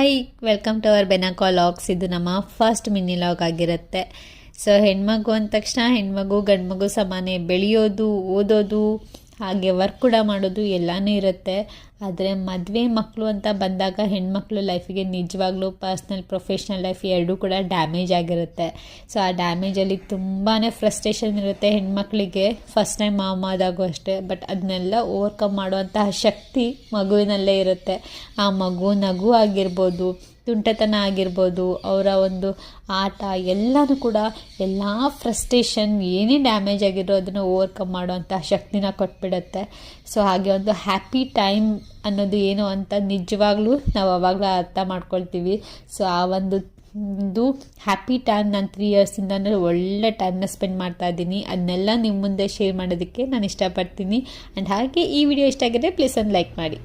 Hi, welcome to our Benaka logs. ಇದು ನಮ್ಮ first mini log ಆಗಿರುತ್ತೆ. ಸೊ ಹೆಣ್ಮಗು ಅಂದ ತಕ್ಷಣ ಹೆಣ್ಮಗು ಗಂಡು ಮಗು ಸಮಾನೆ ಬೆಳೆಯೋದು, ಓದೋದು, ಹಾಗೆ ವರ್ಕ್ ಕೂಡ ಮಾಡೋದು ಎಲ್ಲನೂ ಇರುತ್ತೆ. ಆದರೆ ಮದುವೆ ಮಕ್ಕಳು ಅಂತ ಬಂದಾಗ ಹೆಣ್ಮಕ್ಳು ಲೈಫಿಗೆ ನಿಜವಾಗ್ಲೂ ಪರ್ಸ್ನಲ್ ಪ್ರೊಫೆಷ್ನಲ್ ಲೈಫ್ ಎರಡೂ ಕೂಡ ಡ್ಯಾಮೇಜ್ ಆಗಿರುತ್ತೆ. ಸೊ ಆ ಡ್ಯಾಮೇಜಲ್ಲಿ ತುಂಬಾ ಫ್ರಸ್ಟ್ರೇಷನ್ ಇರುತ್ತೆ ಹೆಣ್ಮಕ್ಳಿಗೆ. ಫಸ್ಟ್ ಟೈಮ್ ಮಾಮ ಆದಾಗೂ ಅಷ್ಟೇ. ಬಟ್ ಅದನ್ನೆಲ್ಲ ಓವರ್ಕಮ್ ಮಾಡುವಂತಹ ಶಕ್ತಿ ಮಗುವಿನಲ್ಲೇ ಇರುತ್ತೆ. ಆ ಮಗು ನಗು ಆಗಿರ್ಬೋದು, ತುಂಟತನ ಆಗಿರ್ಬೋದು, ಅವರ ಒಂದು ಆಟ ಎಲ್ಲನೂ ಕೂಡ ಎಲ್ಲ ಫ್ರಸ್ಟ್ರೇಷನ್ ಏನೇ ಡ್ಯಾಮೇಜ್ ಆಗಿರೋ ಅದನ್ನು ಓವರ್ಕಮ್ ಮಾಡುವಂಥ ಶಕ್ತಿನ ಕೊಟ್ಬಿಡುತ್ತೆ. ಸೊ ಹಾಗೆ ಒಂದು ಹ್ಯಾಪಿ ಟೈಮ್ ಅನ್ನೋದು ಏನು ಅಂತ ನಿಜವಾಗ್ಲೂ ನಾವು ಅವಾಗಲೂ ಅರ್ಥ ಮಾಡ್ಕೊಳ್ತೀವಿ. ಸೊ ಆ ಒಂದು ಹ್ಯಾಪಿ ಟೈಮ್ ನಾನು 3 ಇಯರ್ಸಿಂದ ಒಳ್ಳೆ ಟೈಮ್ನ ಸ್ಪೆಂಡ್ ಮಾಡ್ತಾ ಇದ್ದೀನಿ. ಅದನ್ನೆಲ್ಲ ನಿಮ್ಮ ಮುಂದೆ ಶೇರ್ ಮಾಡೋದಕ್ಕೆ ನಾನು ಇಷ್ಟಪಡ್ತೀನಿ. ಆ್ಯಂಡ್ ಹಾಗೆ ಈ ವಿಡಿಯೋ ಇಷ್ಟ ಆಗಿದೆ ಪ್ಲೀಸ್ ಒಂದು ಲೈಕ್ ಮಾಡಿ.